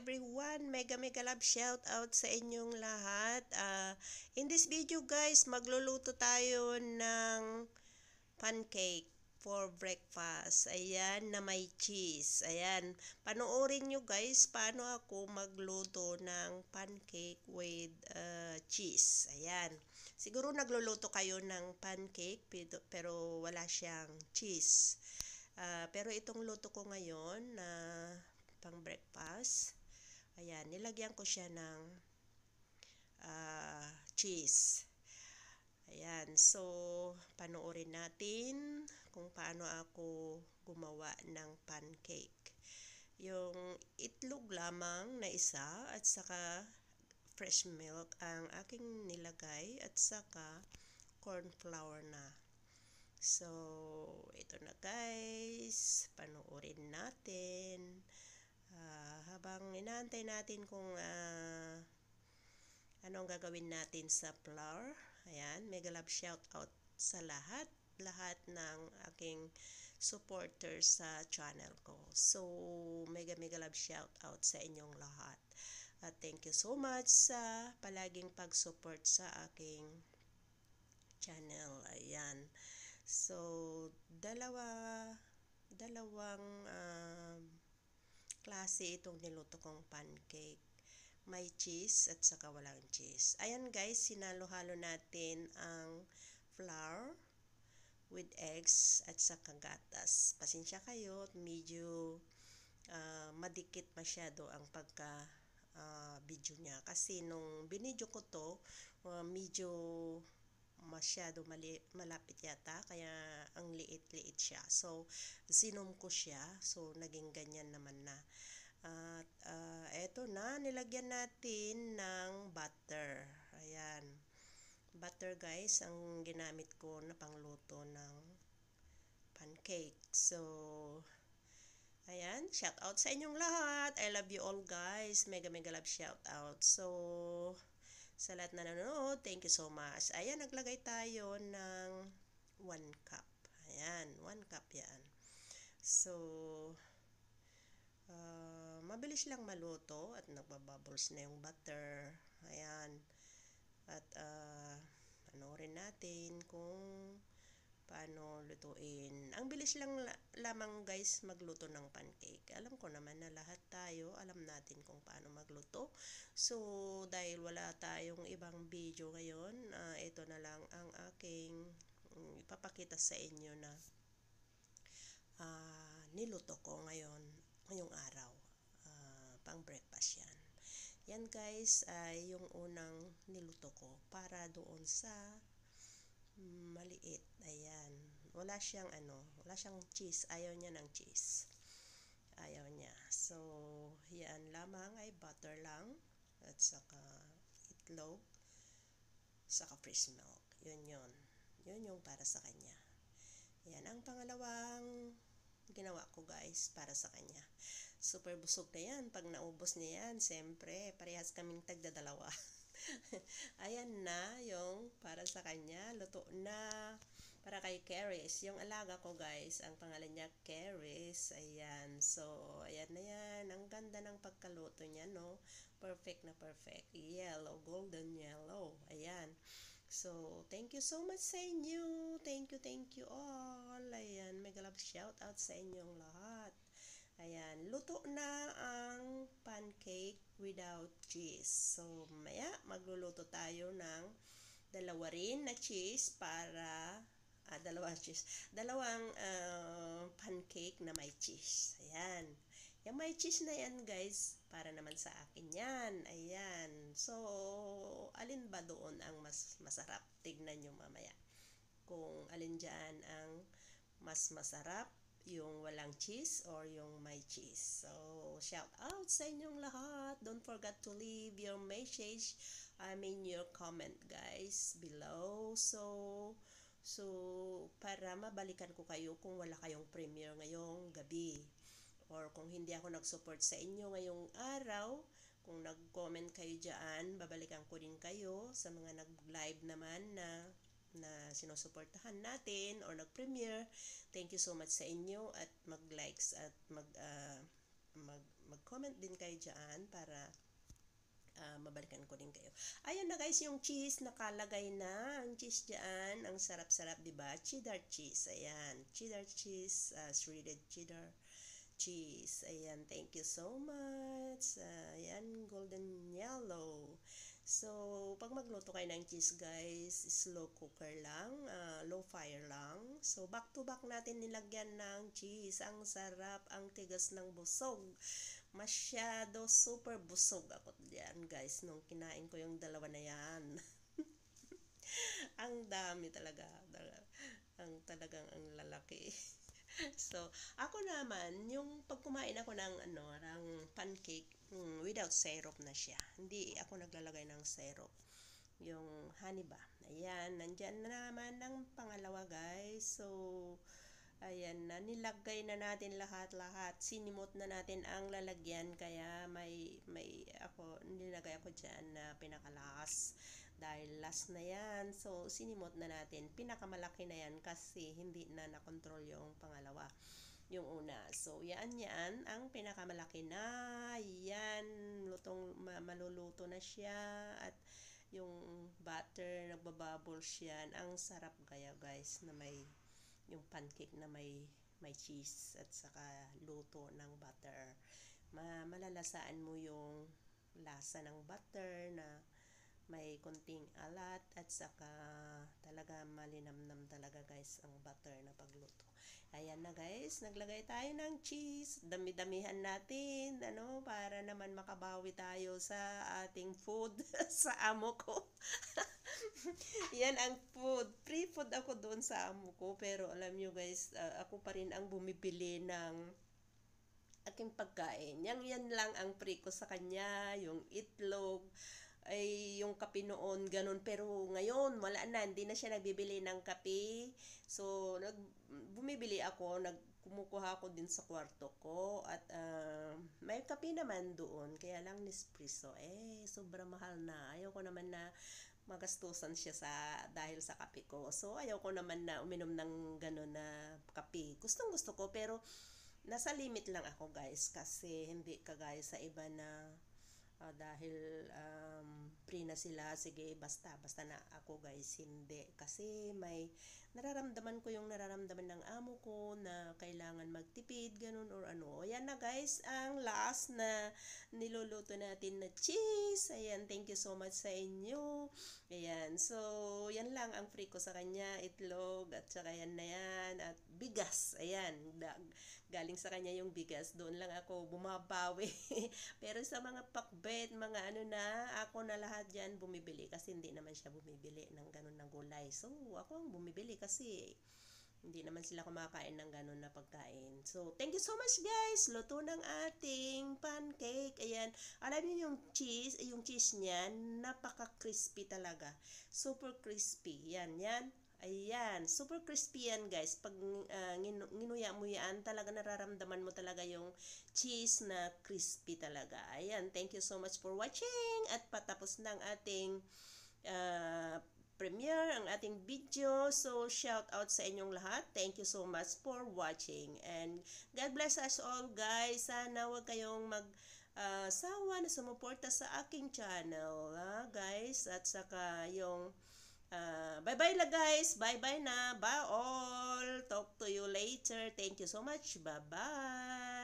everyone. Mega love shout out sa inyong lahat. In this video guys, magluluto tayo ng pancake for breakfast. Ayan, na may cheese. Ayan, panoorin nyo guys paano ako magluto ng pancake with cheese. Ayan, siguro nagluluto kayo ng pancake pero wala siyang cheese. Pero itong luto ko ngayon na pang breakfast, ayan, nilagyan ko siya ng cheese. Ayan, so panoorin natin kung paano ako gumawa ng pancake. Yung itlog lamang na isa at saka fresh milk ang aking nilagay at saka corn flour na. So, ito na guys, panoorin natin. Habang inaantay natin kung anong gagawin natin sa flour. Ayan, mega love shout out sa lahat ng aking supporters sa channel ko. So, mega love shout out sa inyong lahat. At thank you so much sa palaging pag-support sa aking channel. Ayan. So, dalawang klase itong niluto kong pancake. May cheese at saka walang cheese. Ayan guys, sinalo-halo natin ang flour with eggs at saka gatas. Pasensya kayo, medyo madikit masyado ang pagka video niya. Kasi nung binidyo ko to, medyo masyado malapit yata, kaya ang liit-liit siya. So, sinom ko siya. So, naging ganyan naman na. At eto na, nilagyan natin ng butter. Ayan. Butter guys, ang ginamit ko na pangluto ng pancake. So, ayan, shout out sa inyong lahat. I love you all guys. Mega love shout out. So, sa lahat na nanonood, thank you so much. Ayan, naglagay tayo ng 1 cup. Ayan, 1 cup yan. So, mabilis lang maluto at nagbabubbles na yung butter. Ayan. At panoorin natin kung paano lutuin. Ang bilis lang lamang guys magluto ng pancake. Alam ko naman na lahat tayo alam natin kung paano magluto. So, dahil wala tayong ibang video ngayon, ito na lang ang aking ipapakita sa inyo na niluto ko ngayong araw. Pang breakfast yan. Yan guys ay yung unang niluto ko para doon sa maliit. Ayan. Wala siyang cheese. Ayaw niya ng cheese. Ayaw niya. So, yan lamang ay butter lang at saka itlog saka fresh milk. Yun yung para sa kanya. Yan ang pangalawang ginawa ko guys para sa kanya. Super busog na yan. Pag naubos niya yan, siyempre, parehas kaming tagdadalawa. Ayan na yung para sa kanya. Luto na. Para kay Keris. Yung alaga ko guys, ang pangalan niya Keris. Ayan. So, ayan na yan. Ang ganda ng pagkaluto niya, no? Perfect na perfect. Yellow, golden yellow. Ayan. So, thank you so much sa inyo. Thank you all. Ayan, mega love shout out sa inyong lahat. Ayan, luto na ang pancake without cheese. So, maya magluluto tayo ng dalawa rin na cheese para dalawang pancake na may cheese. Ayan. Yung may cheese na yan guys, para naman sa akin yan. Ayan. So, alin ba doon ang mas masarap? Tignan nyo mamaya. Kung alin dyan ang mas masarap, yung walang cheese or yung may cheese. So, shout out sa inyong lahat. Don't forget to leave your message, your comment guys below. So para mabalikan ko kayo kung wala kayong premiere ngayong gabi. Or kung hindi ako nag-support sa inyo ngayong araw, kung nag-comment kayo dyan, babalikan ko din kayo sa mga nag-live naman na sinusuportahan natin or nag-premiere. Thank you so much sa inyo at mag-likes at mag-comment din kayo dyan para mabalikan ko din kayo. Ayun na guys, yung cheese nakalagay na. Ang cheese dyan, ang sarap-sarap, diba? Cheddar cheese. Ayan, cheddar cheese, shredded cheddar cheese. Ayan, thank you so much. Ayan, golden yellow. So, pag magluto kayo ng cheese guys, slow cooker lang, low fire lang. So, back to back natin nilagyan ng cheese. Ang sarap, ang tigas ng busog. Masyado super busog ako diyan guys nung kinain ko yung dalawa na yan. Ang dami talaga, ang lalaki. So, ako naman, yung pag kumain ako ng pancake, without syrup na siya. Hindi ako naglalagay ng syrup. Yung honey ba? Ayan, nandyan na naman ang pangalawa guys. So, ayan na, nilagay na natin lahat-lahat. Sinimot na natin ang lalagyan. Kaya nilagay ako dyan na pinakalas. Dahil last na yan. So, sinimot na natin. Pinakamalaki na yan kasi hindi na nakontrol yung pangalawa. Yung una. So, yan ang pinakamalaki na. Yan, maluluto na siya. At yung butter, nagbabubbles yan. Ang sarap kaya guys na may yung pancake na may cheese at saka luto ng butter. Malalasaan mo yung lasa ng butter na may konting alat at saka talaga malinamnam talaga guys ang butter na pagluto. Ayan na guys, naglagay tayo ng cheese. Dami-damihan natin, para naman makabawi tayo sa ating food sa amo ko. Yan ang food. Free food ako doon sa amo ko. Pero alam nyo guys, ako pa rin ang bumibili ng aking pagkain. Yan lang ang free ko sa kanya. Yung itlog, ay yung kape noon, ganun. Pero ngayon, wala na. Hindi na siya nagbibili ng kape. So, bumibili ako. Kumukuha ako din sa kwarto ko. At may kape naman doon. Kaya lang Nespresso. Sobrang mahal na. Ayaw ko naman na magastusan siya dahil sa kape ko. So, ayaw ko naman na uminom ng gano'n na kape. Gustong gusto ko, pero nasa limit lang ako guys. Kasi hindi kagaya sa iba na dahil free na sila, sige, basta na. Ako guys, hindi. Kasi nararamdaman ko yung nararamdaman ng amo ko na kailangan magtipid, ganun or ano. Ayan na guys, ang last na niluluto natin na cheese. Ayan, thank you so much sa inyo. Ayan, so yan lang ang free ko sa kanya, itlog at saka yan na yan at bigas. Ayan, galing sa kanya yung bigas. Doon lang ako bumabawi. Pero sa mga pakbet, mga ako na lahat dyan bumibili kasi hindi naman siya bumibili ng ganun na gulay. So, ako ang bumibili kasi hindi naman sila kumakain ng ganun na pagkain. So, thank you so much guys. Luto ng ating pancake. Ayan. Alam niyo yung cheese niyan, napaka-crispy talaga. Super crispy. Yan. Ayan, super crispy yan guys. Pag ginuya mo yan, talaga nararamdaman mo talaga yung cheese na crispy talaga. Ayan, thank you so much for watching. At patapos ng ating premiere, ang ating video. So, shout out sa inyong lahat. Thank you so much for watching. And God bless us all guys. Sana huwag kayong sawa na sumuporta sa aking channel. Guys, at saka yung bye-bye la guys. Bye-bye na. Bye all. Talk to you later. Thank you so much. Bye-bye.